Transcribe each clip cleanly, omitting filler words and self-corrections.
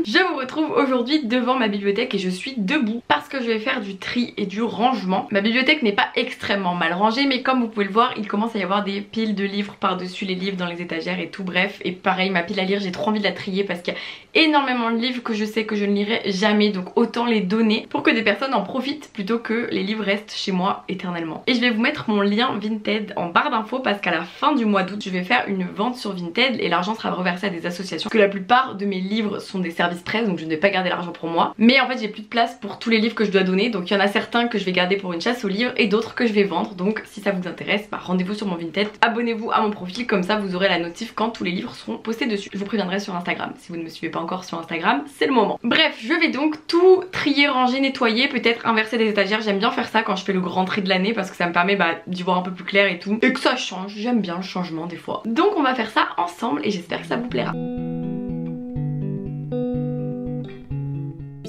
Je vous retrouve aujourd'hui devant ma bibliothèque et je suis debout parce que je vais faire du tri et du rangement. Ma bibliothèque n'est pas extrêmement mal rangée, mais comme vous pouvez le voir, il commence à y avoir des piles de livres par-dessus les livres dans les étagères et tout, bref. Et pareil, ma pile à lire, j'ai trop envie de la trier parce qu'il y a énormément de livres que je sais que je ne lirai jamais, donc autant les donner pour que des personnes en profitent plutôt que les livres restent chez moi éternellement. Et je vais vous mettre mon lien Vinted en barre d'infos parce qu'à la fin du mois d'août, je vais faire une vente sur Vinted et l'argent sera reversé à des associations. Que la plupart de mes livres sont des services presse, donc je ne vais pas garder l'argent pour moi. Mais en fait, j'ai plus de place pour tous les livres que je dois donner, donc il y en a certains que je vais garder pour une chasse aux livres et d'autres que je vais vendre. Donc si ça vous intéresse, bah, rendez-vous sur mon Vinted, abonnez-vous à mon profil, comme ça vous aurez la notif quand tous les livres seront postés dessus. Je vous préviendrai sur Instagram. Si vous ne me suivez pas encore sur Instagram, c'est le moment. Bref, je vais donc tout trier, ranger, nettoyer, peut-être inverser des étagères. J'aime bien faire ça quand je fais le grand tri de l'année parce que ça me permet d'y voir un peu plus clair et tout, et que ça change. J'aime bien le changement des fois. Donc on va faire ça ensemble et j'espère que ça vous plaira.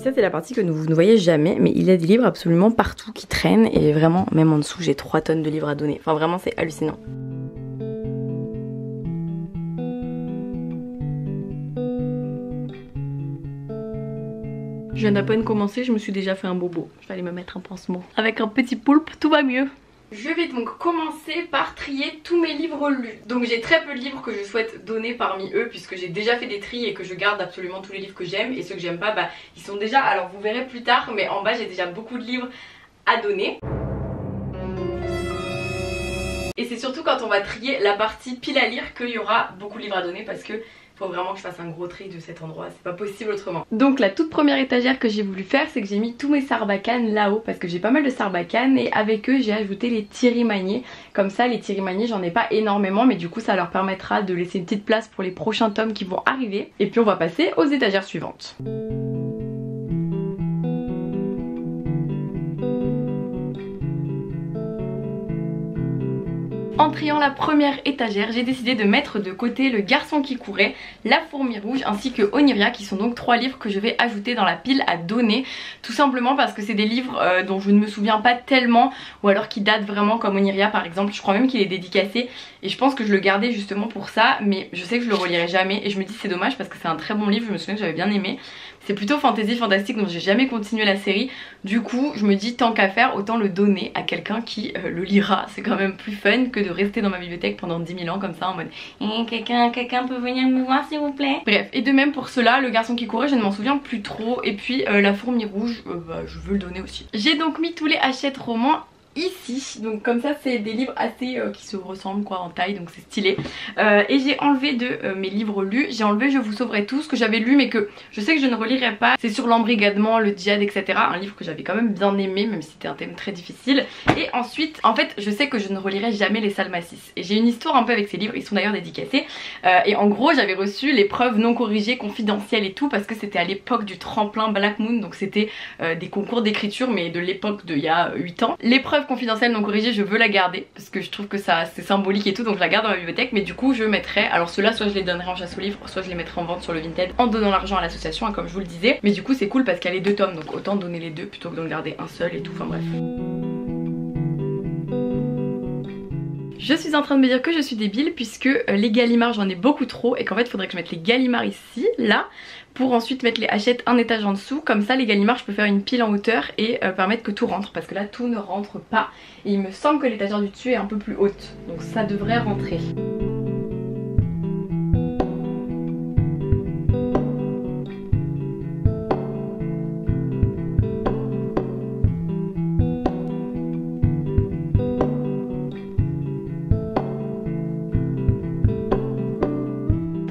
Ça c'est la partie que vous ne voyez jamais, mais il y a des livres absolument partout qui traînent et vraiment même en dessous j'ai 3 tonnes de livres à donner. Enfin vraiment c'est hallucinant. Je viens d'à peine commencer, je me suis déjà fait un bobo. Je vais aller me mettre un pansement. Avec un petit poulpe, tout va mieux. Je vais donc commencer par trier tous mes livres lus. Donc j'ai très peu de livres que je souhaite donner parmi eux puisque j'ai déjà fait des tris et que je garde absolument tous les livres que j'aime. Et ceux que j'aime pas, bah ils sont déjà, alors vous verrez plus tard, mais en bas j'ai déjà beaucoup de livres à donner. Et c'est surtout quand on va trier la partie pile à lire qu'il y aura beaucoup de livres à donner parce que faut vraiment que je fasse un gros tri de cet endroit, c'est pas possible autrement. Donc la toute première étagère que j'ai voulu faire, c'est que j'ai mis tous mes Sarbacane là-haut parce que j'ai pas mal de Sarbacane et avec eux j'ai ajouté les Thierry Magnier. Comme ça les Thierry Magnier j'en ai pas énormément, mais du coup ça leur permettra de laisser une petite place pour les prochains tomes qui vont arriver. Et puis on va passer aux étagères suivantes. En triant la première étagère, j'ai décidé de mettre de côté Le Garçon qui courait, La Fourmi rouge ainsi que Oniria, qui sont donc 3 livres que je vais ajouter dans la pile à donner. Tout simplement parce que c'est des livres dont je ne me souviens pas tellement, ou alors qui datent vraiment, comme Oniria par exemple. Je crois même qu'il est dédicacé et je pense que je le gardais justement pour ça, mais je sais que je le relirai jamais et je me dis c'est dommage parce que c'est un très bon livre, je me souviens que j'avais bien aimé. C'est plutôt fantasy fantastique donc j'ai jamais continué la série. Du coup je me dis tant qu'à faire autant le donner à quelqu'un qui le lira. C'est quand même plus fun que de rester dans ma bibliothèque pendant 10 000 ans comme ça en mode quelqu'un peut venir me voir s'il vous plaît. Bref, et de même pour cela, Le Garçon qui courait je ne m'en souviens plus trop. Et puis La Fourmi rouge, je veux le donner aussi. J'ai donc mis tous les Hachette romans ici, donc comme ça c'est des livres assez qui se ressemblent quoi en taille, donc c'est stylé. Et j'ai enlevé de mes livres lus, j'ai enlevé Je vous sauverai tous que j'avais lu mais que je sais que je ne relirai pas. C'est sur l'embrigadement, le djihad etc, un livre que j'avais quand même bien aimé même si c'était un thème très difficile. Et ensuite en fait je sais que je ne relirai jamais les Salmacis et j'ai une histoire un peu avec ces livres, ils sont d'ailleurs dédicacés. Et en gros j'avais reçu l'épreuve non corrigée confidentielle et tout parce que c'était à l'époque du tremplin Black Moon, donc c'était des concours d'écriture mais de l'époque d'il y a 8 ans. L'épreuve confidentielle non corrigée je veux la garder parce que je trouve que ça c'est symbolique et tout, donc je la garde dans ma bibliothèque. Mais du coup je mettrai, alors ceux-là soit je les donnerai en chasse aux livres, soit je les mettrai en vente sur le Vinted en donnant l'argent à l'association hein, comme je vous le disais. Mais du coup c'est cool parce qu'il y a les 2 tomes, donc autant donner les 2 plutôt que d'en garder un seul et tout, enfin bref. Je suis en train de me dire que je suis débile puisque les Gallimard j'en ai beaucoup trop et qu'en fait il faudrait que je mette les Gallimard ici, là, pour ensuite mettre les Hachette un étage en dessous. Comme ça les Gallimard je peux faire une pile en hauteur et permettre que tout rentre parce que là tout ne rentre pas. Et il me semble que l'étagère du dessus est un peu plus haute, donc ça devrait rentrer.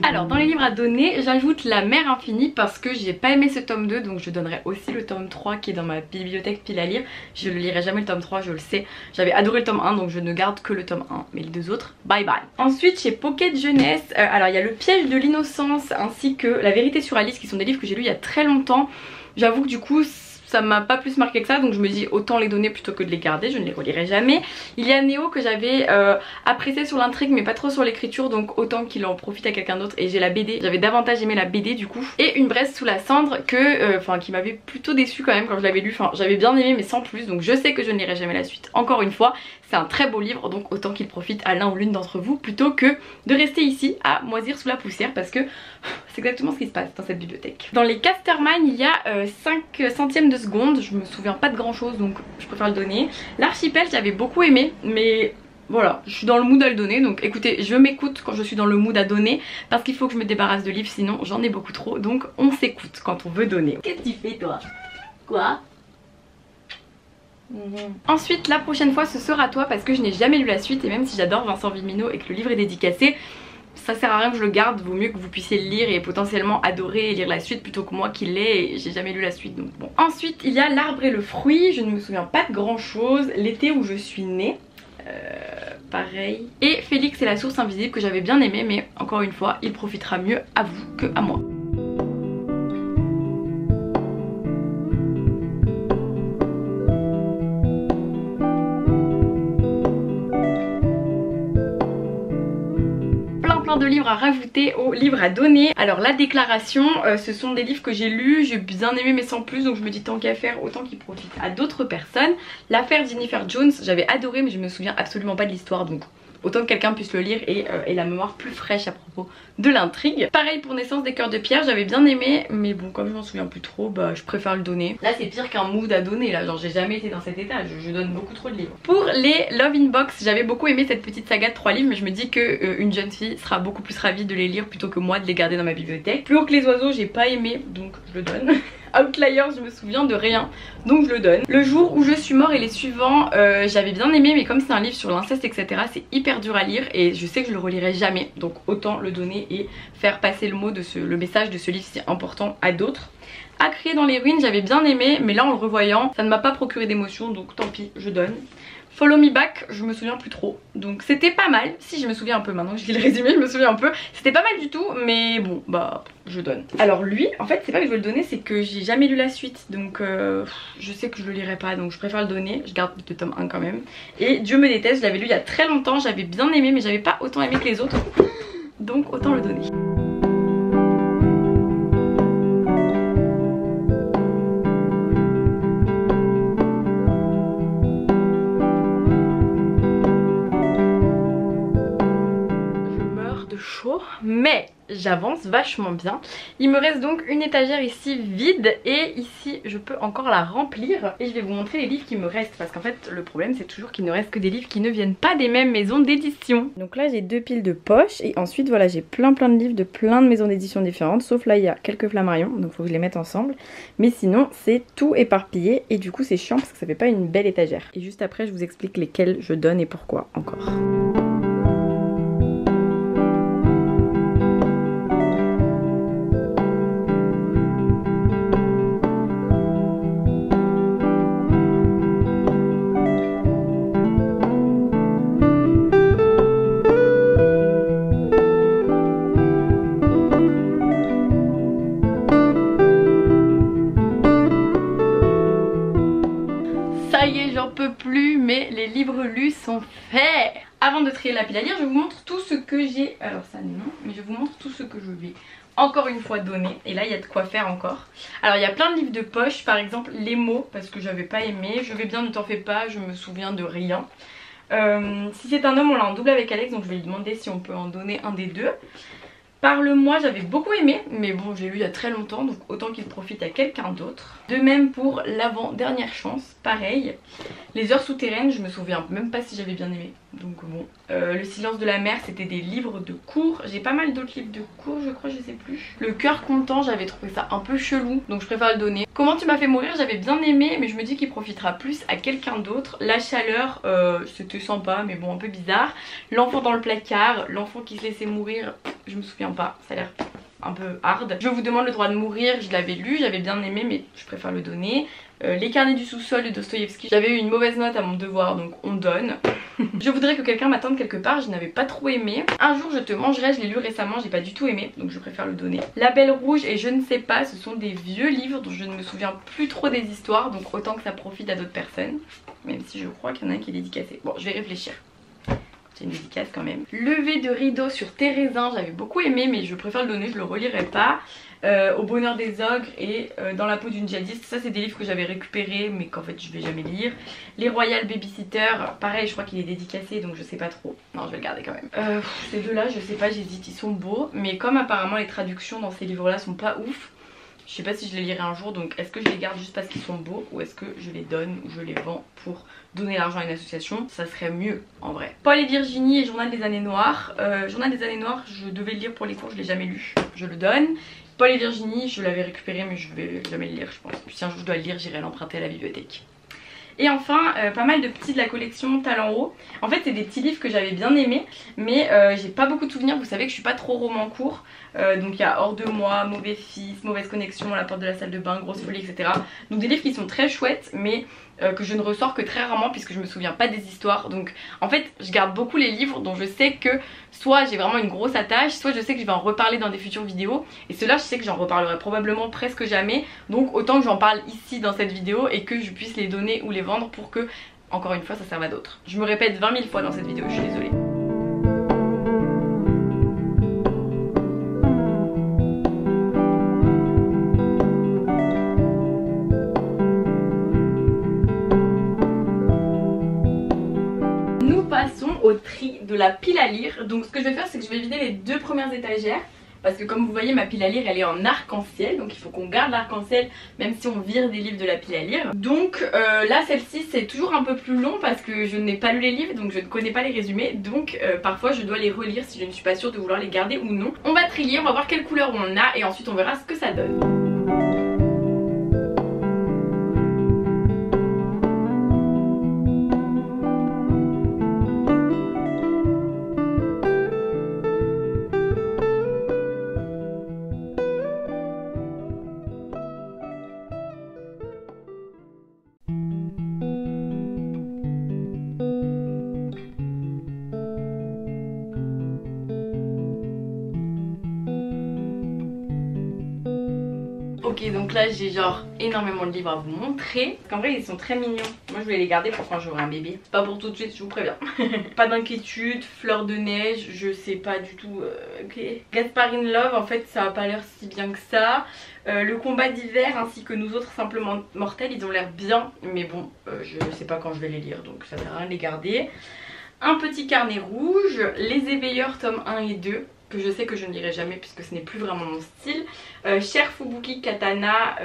Alors dans les livres à donner, j'ajoute La Mer Infinie parce que j'ai pas aimé ce tome 2, donc je donnerai aussi le tome 3 qui est dans ma bibliothèque pile à lire. Je ne lirai jamais le tome 3, je le sais. J'avais adoré le tome 1 donc je ne garde que le tome 1, mais les 2 autres, bye bye. Ensuite chez Pocket Jeunesse, alors il y a Le Piège de l'innocence ainsi que La Vérité sur Alice qui sont des livres que j'ai lus il y a très longtemps. J'avoue que du coup ça m'a pas plus marqué que ça, donc je me dis autant les donner plutôt que de les garder, je ne les relirai jamais. Il y a Néo que j'avais apprécié sur l'intrigue mais pas trop sur l'écriture, donc autant qu'il en profite à quelqu'un d'autre. Et j'ai la BD, j'avais davantage aimé la BD du coup. Et Une Braise sous la cendre que, qui m'avait plutôt déçue quand même quand je l'avais lu, enfin j'avais bien aimé mais sans plus, donc je sais que je ne lirai jamais la suite. Encore une fois, c'est un très beau livre, donc autant qu'il profite à l'un ou l'une d'entre vous plutôt que de rester ici à moisir sous la poussière parce que c'est exactement ce qui se passe dans cette bibliothèque. Dans les Casterman, il y a 5 centièmes de seconde, je me souviens pas de grand chose donc je préfère le donner. L'Archipel j'avais beaucoup aimé mais voilà, je suis dans le mood à le donner, donc écoutez, je m'écoute quand je suis dans le mood à donner parce qu'il faut que je me débarrasse de livres, sinon j'en ai beaucoup trop, donc on s'écoute quand on veut donner. Qu'est-ce que tu fais toi? Quoi? Ensuite, la prochaine fois ce sera toi parce que je n'ai jamais lu la suite et même si j'adore Vincent Vimino et que le livre est dédicacé, ça sert à rien que je le garde, vaut mieux que vous puissiez le lire et potentiellement adorer et lire la suite plutôt que moi qui l'ai et j'ai jamais lu la suite donc bon. Ensuite il y a L'arbre et le fruit, je ne me souviens pas de grand chose, L'été où je suis née. Pareil. Et Félix et la source invisible que j'avais bien aimé mais encore une fois il profitera mieux à vous que à moi. Plein de livres à rajouter aux livres à donner. Alors la déclaration, ce sont des livres que j'ai lus, j'ai bien aimé mais sans plus, donc je me dis tant qu'à faire autant qu'ils profitent à d'autres personnes. L'affaire Jennifer Jones, j'avais adoré mais je me souviens absolument pas de l'histoire donc autant que quelqu'un puisse le lire et la mémoire plus fraîche à propos de l'intrigue. Pareil pour Naissance des cœurs de pierre, j'avais bien aimé mais bon comme je m'en souviens plus trop, bah je préfère le donner. Là c'est pire qu'un mood à donner, là genre j'ai jamais été dans cet état, je donne beaucoup trop de livres. Pour les Love in Box, j'avais beaucoup aimé cette petite saga de 3 livres mais je me dis que une jeune fille sera beaucoup plus ravie de les lire plutôt que moi de les garder dans ma bibliothèque. Plus haut que les oiseaux j'ai pas aimé donc je le donne. Outliers je me souviens de rien donc je le donne. Le jour où je suis mort et les suivants j'avais bien aimé mais comme c'est un livre sur l'inceste etc c'est hyper dur à lire et je sais que je le relirai jamais donc autant le donner et faire passer le le message de ce livre si important à d'autres. À crier dans les ruines j'avais bien aimé mais là en le revoyant ça ne m'a pas procuré d'émotion donc tant pis je donne. Follow Me Back, je me souviens plus trop. Donc c'était pas mal, si je me souviens un peu maintenant que je lis le résumé, je me souviens un peu. C'était pas mal du tout, mais bon, bah je donne. Alors lui, en fait c'est pas que je veux le donner, c'est que j'ai jamais lu la suite. Donc je sais que je le lirai pas, donc je préfère le donner. Je garde le tome 1 quand même. Et Dieu me déteste, je l'avais lu il y a très longtemps, j'avais bien aimé, mais j'avais pas autant aimé que les autres. Donc autant le donner. Mais j'avance vachement bien. Il me reste donc une étagère ici vide et ici je peux encore la remplir et je vais vous montrer les livres qui me restent parce qu'en fait le problème c'est toujours qu'il ne reste que des livres qui ne viennent pas des mêmes maisons d'édition. Donc là j'ai 2 piles de poche et ensuite voilà j'ai plein de livres de plein de maisons d'édition différentes sauf là il y a quelques Flammarion donc faut que je les mette ensemble mais sinon c'est tout éparpillé et du coup c'est chiant parce que ça fait pas une belle étagère. Et juste après je vous explique lesquels je donne et pourquoi encore. J'en peux plus mais les livres lus sont faits. Avant de trier la pile à lire je vous montre tout ce que j'ai. Alors ça non mais je vous montre tout ce que je vais encore une fois donner. Et là il y a de quoi faire encore. Alors il y a plein de livres de poche, par exemple les mots parce que j'avais pas aimé. Je vais bien, ne t'en fais pas, je me souviens de rien. Si c'est un homme on l'a en double avec Alex donc je vais lui demander si on peut en donner un des deux. Parle-moi j'avais beaucoup aimé mais bon je l'ai lu il y a très longtemps donc autant qu'il profite à quelqu'un d'autre. De même pour l'avant-dernière chance, pareil. Les heures souterraines je me souviens même pas si j'avais bien aimé donc bon. Le silence de la mer c'était des livres de cours, j'ai pas mal d'autres livres de cours je crois, je sais plus. Le cœur content j'avais trouvé ça un peu chelou donc je préfère le donner. Comment tu m'as fait mourir j'avais bien aimé mais je me dis qu'il profitera plus à quelqu'un d'autre. La chaleur c'était sympa mais bon un peu bizarre. L'enfant dans le placard, l'enfant qui se laissait mourir je me souviens pas, ça a l'air un peu hard. Je vous demande le droit de mourir, je l'avais lu, j'avais bien aimé mais je préfère le donner. Les carnets du sous-sol de Dostoïevski, j'avais eu une mauvaise note à mon devoir donc on donne. Je voudrais que quelqu'un m'attende quelque part, je n'avais pas trop aimé. Un jour je te mangerai, je l'ai lu récemment, j'ai pas du tout aimé donc je préfère le donner. La Belle Rouge et je ne sais pas, ce sont des vieux livres dont je ne me souviens plus trop des histoires donc autant que ça profite à d'autres personnes. Même si je crois qu'il y en a un qui est dédicacé. Bon je vais réfléchir. C'est une dédicace quand même. Lever de rideau sur Thérésin, j'avais beaucoup aimé mais je préfère le donner, je le relirai pas. Au bonheur des ogres et Dans la peau d'une djihadiste, ça c'est des livres que j'avais récupérés mais qu'en fait je vais jamais lire. Les Royal Babysitter, pareil je crois qu'il est dédicacé donc je sais pas trop. Non je vais le garder quand même. Ces deux là je sais pas, j'hésite, ils sont beaux mais comme apparemment les traductions dans ces livres là sont pas ouf, je sais pas si je les lirai un jour, donc est-ce que je les garde juste parce qu'ils sont beaux ou est-ce que je les donne ou je les vends pour donner l'argent à une association? Ça serait mieux en vrai. Paul et Virginie et Journal des années noires. Journal des années noires, je devais le lire pour les cours, je l'ai jamais lu, je le donne. Paul et Virginie, je l'avais récupéré mais je vais jamais le lire je pense. Si un jour je dois le lire, j'irai l'emprunter à la bibliothèque. Et enfin, pas mal de petits de la collection Talent Haut. En fait, c'est des petits livres que j'avais bien aimés, mais j'ai pas beaucoup de souvenirs. Vous savez que je suis pas trop roman court. Donc il y a Hors de moi, Mauvais fils, Mauvaise connexion, La porte de la salle de bain, Grosse folie, etc. Donc des livres qui sont très chouettes, mais que je ne ressors que très rarement puisque je me souviens pas des histoires. Donc en fait, je garde beaucoup les livres dont je sais que soit j'ai vraiment une grosse attache, soit je sais que je vais en reparler dans des futures vidéos. Et ceux-là, je sais que j'en reparlerai probablement presque jamais. Donc autant que j'en parle ici dans cette vidéo et que je puisse les donner ou les vendre pour que, encore une fois, ça serve à d'autres. Je me répète 20 000 fois dans cette vidéo, je suis désolée. Nous passons au tri de la pile à lire. Donc ce que je vais faire, c'est que je vais vider les deux premières étagères. Parce que comme vous voyez, ma pile à lire elle est en arc-en-ciel. Donc il faut qu'on garde l'arc-en-ciel même si on vire des livres de la pile à lire. Donc là celle-ci c'est toujours un peu plus long parce que je n'ai pas lu les livres. Donc je ne connais pas les résumés. Donc parfois je dois les relire si je ne suis pas sûre de vouloir les garder ou non. On va trier, on va voir quelle couleur on a et ensuite on verra ce que ça donne. Ok, donc là j'ai genre énormément de livres à vous montrer. Parce qu'en vrai ils sont très mignons. Moi je vais les garder pour quand j'aurai un bébé. Pas pour tout de suite, je vous préviens. Pas d'inquiétude, Fleur de neige, je sais pas du tout. Ok. Gasparine Love, en fait ça a pas l'air si bien que ça. Le combat d'hiver ainsi que Nous autres simplement mortels, ils ont l'air bien. Mais bon, je sais pas quand je vais les lire donc ça sert à rien de les garder. Un petit carnet rouge, Les éveilleurs tome 1 et 2. Que je sais que je ne lirai jamais puisque ce n'est plus vraiment mon style. Cher Fubuki Katana,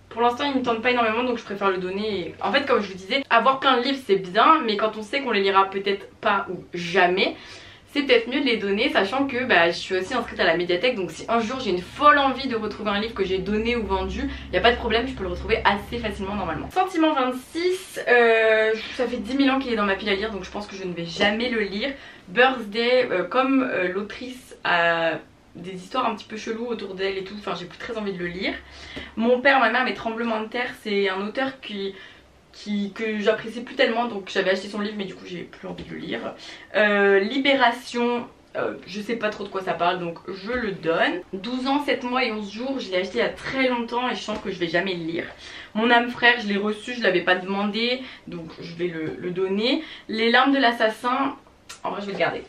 pour l'instant il ne me tente pas énormément donc je préfère le donner. Et... en fait comme je vous disais, avoir plein de livres c'est bien, mais quand on sait qu'on les lira peut-être pas ou jamais, c'est peut-être mieux de les donner, sachant que je suis aussi inscrite à la médiathèque. Donc si un jour j'ai une folle envie de retrouver un livre que j'ai donné ou vendu, il n'y a pas de problème, je peux le retrouver assez facilement normalement. Sentiment 26, ça fait 10 000 ans qu'il est dans ma pile à lire donc je pense que je ne vais jamais le lire. Birthday, comme l'autrice a des histoires un petit peu cheloues autour d'elle et tout, enfin j'ai plus très envie de le lire. Mon père, ma mère, mes tremblements de terre, c'est un auteur que j'apprécie plus tellement, donc j'avais acheté son livre mais du coup j'ai plus envie de le lire. Libération, je sais pas trop de quoi ça parle donc je le donne. 12 ans, 7 mois et 11 jours, je l'ai acheté il y a très longtemps et je sens que je vais jamais le lire. Mon âme frère, je l'ai reçu, je l'avais pas demandé donc je vais le donner. Les larmes de l'assassin, en vrai je vais le garder.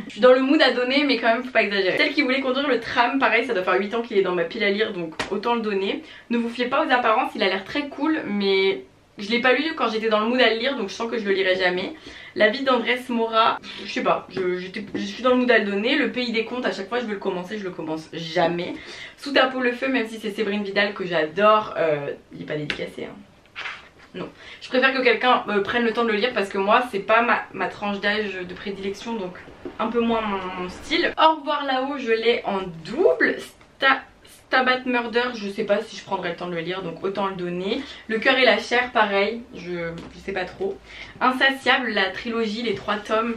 Je suis dans le mood à donner mais quand même faut pas exagérer. Celle qui voulait conduire le tram, pareil ça doit faire 8 ans qu'il est dans ma pile à lire donc autant le donner. Ne vous fiez pas aux apparences, il a l'air très cool mais je l'ai pas lu quand j'étais dans le mood à le lire donc je sens que je le lirai jamais. La vie d'Andrés Mora, je sais pas, je suis dans le mood à le donner. Le pays des contes, à chaque fois je veux le commencer, je le commence jamais. Sous ta peau le feu, même si c'est Séverine Vidal que j'adore, il est pas dédicacé hein. Non, je préfère que quelqu'un prenne le temps de le lire parce que moi c'est pas ma tranche d'âge de prédilection donc un peu moins mon style. Au revoir là-haut, je l'ai en double. Stabat Murder, je sais pas si je prendrai le temps de le lire donc autant le donner. Le cœur et la chair, pareil, je sais pas trop. Insatiable, la trilogie, les 3 tomes,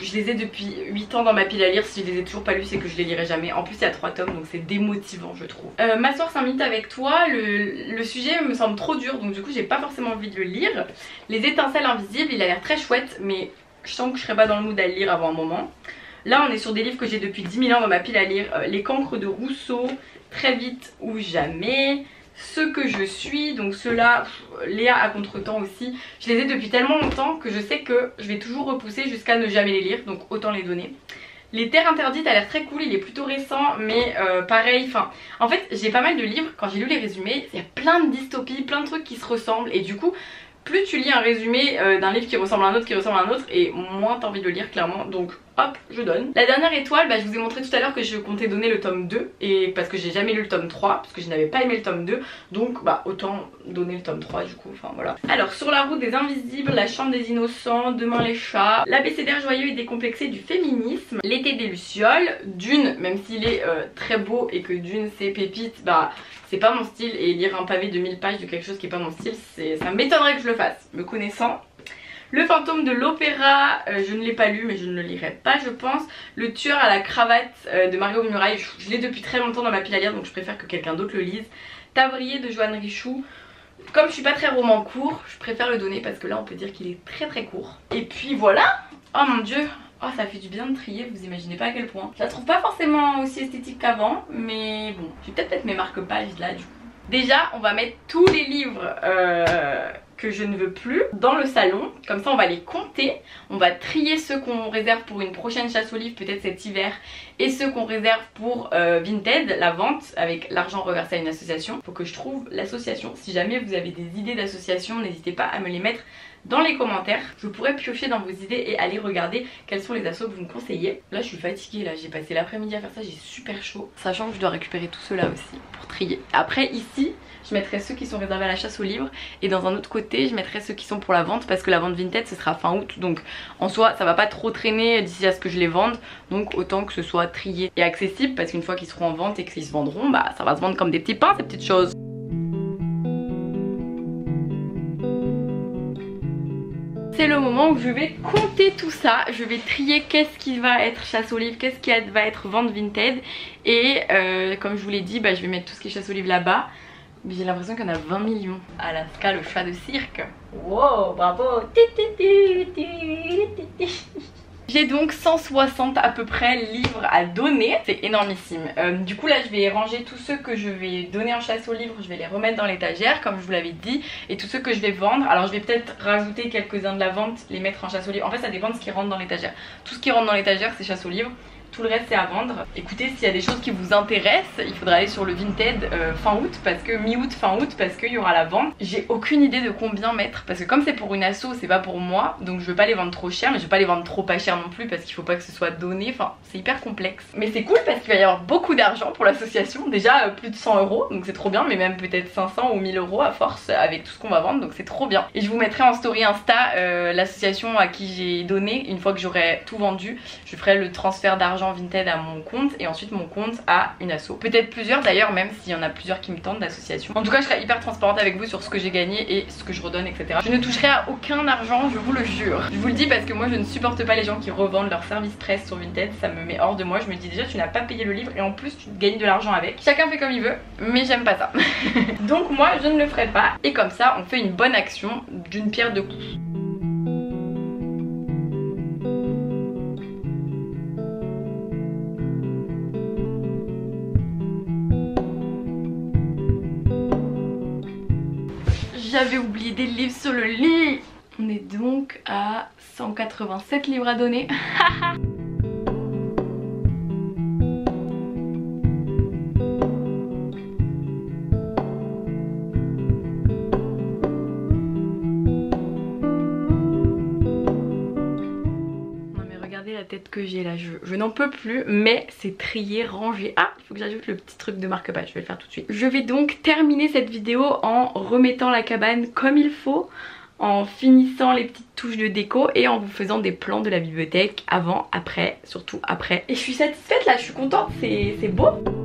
je les ai depuis 8 ans dans ma pile à lire. Si je les ai toujours pas lus c'est que je les lirai jamais. En plus il y a 3 tomes donc c'est démotivant je trouve. M'asseoir 5 minutes avec toi, le sujet me semble trop dur donc du coup j'ai pas forcément envie de le lire. Les étincelles invisibles, il a l'air très chouette mais je sens que je serai pas dans le mood à le lire avant un moment. Là on est sur des livres que j'ai depuis 10 000 ans dans ma pile à lire. Les cancres de Rousseau, Très vite ou jamais, ceux que je suis, donc ceux-là, Léa à contre-temps aussi, je les ai depuis tellement longtemps que je sais que je vais toujours repousser jusqu'à ne jamais les lire, donc autant les donner. Les Terres Interdites a l'air très cool, il est plutôt récent, mais pareil, enfin, en fait j'ai pas mal de livres, quand j'ai lu les résumés, il y a plein de dystopies, plein de trucs qui se ressemblent, et du coup, plus tu lis un résumé d'un livre qui ressemble à un autre, qui ressemble à un autre, et moins t'as envie de le lire clairement, donc hop, je donne. La dernière étoile, je vous ai montré tout à l'heure que je comptais donner le tome 2, et parce que j'ai jamais lu le tome 3, parce que je n'avais pas aimé le tome 2, donc autant donner le tome 3 du coup, enfin voilà. Alors sur la route des invisibles, la chambre des innocents, Demain les chats, l'abécédaire joyeux et décomplexé du féminisme, l'été des lucioles, Dune, même s'il est très beau et que Dune c'est pépite, c'est pas mon style, et lire un pavé de 1000 pages de quelque chose qui est pas mon style, ça m'étonnerait que je le fasse, me connaissant. Le fantôme de l'opéra, je ne l'ai pas lu mais je ne le lirai pas je pense. Le tueur à la cravate de Mario Muraille, je l'ai depuis très longtemps dans ma pile à lire donc je préfère que quelqu'un d'autre le lise. Tavrier de Joanne Richoux, comme je suis pas très roman court, je préfère le donner parce que là on peut dire qu'il est très très court. Et puis voilà, oh mon dieu, oh ça fait du bien de trier, vous imaginez pas à quel point. Je la trouve pas forcément aussi esthétique qu'avant, mais bon, je vais peut-être mettre mes marque-pages là du coup. Déjà on va mettre tous les livres que je ne veux plus dans le salon, comme ça on va les compter, on va trier ceux qu'on réserve pour une prochaine chasse aux livres peut-être cet hiver et ceux qu'on réserve pour Vinted, la vente avec l'argent reversé à une association. Faut que je trouve l'association, si jamais vous avez des idées d'association n'hésitez pas à me les mettre dans les commentaires, je pourrais piocher dans vos idées et aller regarder quels sont les assos que vous me conseillez. Là je suis fatiguée, là j'ai passé l'après-midi à faire ça, j'ai super chaud, sachant que je dois récupérer tout cela aussi pour trier. Après ici je mettrai ceux qui sont réservés à la chasse aux livres et dans un autre côté je mettrai ceux qui sont pour la vente parce que la vente Vinted ce sera fin août, donc en soi ça va pas trop traîner d'ici à ce que je les vende, donc autant que ce soit trié et accessible parce qu'une fois qu'ils seront en vente et qu'ils se vendront, ça va se vendre comme des petits pains ces petites choses. C'est le moment où je vais compter tout ça, je vais trier qu'est-ce qui va être chasse aux livres, qu'est-ce qui va être vente Vinted et comme je vous l'ai dit, je vais mettre tout ce qui est chasse aux livres là-bas. J'ai l'impression qu'il y en a 20 millions. Alaska, le chat de cirque. Wow, bravo. J'ai donc 160 à peu près livres à donner, c'est énormissime. Du coup là je vais ranger tous ceux que je vais donner en chasse aux livres, je vais les remettre dans l'étagère comme je vous l'avais dit, et tous ceux que je vais vendre, alors je vais peut-être rajouter quelques-uns de la vente, les mettre en chasse aux livres, en fait ça dépend de ce qui rentre dans l'étagère. Tout ce qui rentre dans l'étagère c'est chasse aux livres, tout le reste c'est à vendre. Écoutez, s'il y a des choses qui vous intéressent, il faudra aller sur le Vinted fin août, parce que mi-août, fin août, parce qu'il y aura la vente. J'ai aucune idée de combien mettre, parce que comme c'est pour une asso, c'est pas pour moi, donc je veux pas les vendre trop cher, mais je veux pas les vendre trop pas cher non plus, parce qu'il faut pas que ce soit donné, enfin c'est hyper complexe. Mais c'est cool parce qu'il va y avoir beaucoup d'argent pour l'association, déjà plus de 100 €, donc c'est trop bien, mais même peut-être 500 ou 1000 € à force avec tout ce qu'on va vendre, donc c'est trop bien. Et je vous mettrai en story Insta l'association à qui j'ai donné, une fois que j'aurai tout vendu, je ferai le transfert d'argent Vinted à mon compte et ensuite mon compte à une asso. Peut-être plusieurs d'ailleurs, même s'il y en a plusieurs qui me tentent d'association. En tout cas je serai hyper transparente avec vous sur ce que j'ai gagné et ce que je redonne, etc. Je ne toucherai à aucun argent, je vous le jure. Je vous le dis parce que moi je ne supporte pas les gens qui revendent leur service presse sur Vinted, ça me met hors de moi. Je me dis déjà tu n'as pas payé le livre et en plus tu gagnes de l'argent avec. Chacun fait comme il veut, mais j'aime pas ça. Donc moi je ne le ferai pas et comme ça on fait une bonne action d'une pierre deux coups. J'avais oublié des livres sur le lit. On est donc à 187 livres à donner. La tête que j'ai là, je n'en peux plus, mais c'est trié, rangé. Ah, il faut que j'ajoute le petit truc de marque-page, je vais le faire tout de suite. Je vais donc terminer cette vidéo en remettant la cabane comme il faut, en finissant les petites touches de déco et en vous faisant des plans de la bibliothèque avant, après, surtout après. Et je suis satisfaite là, je suis contente, c'est beau.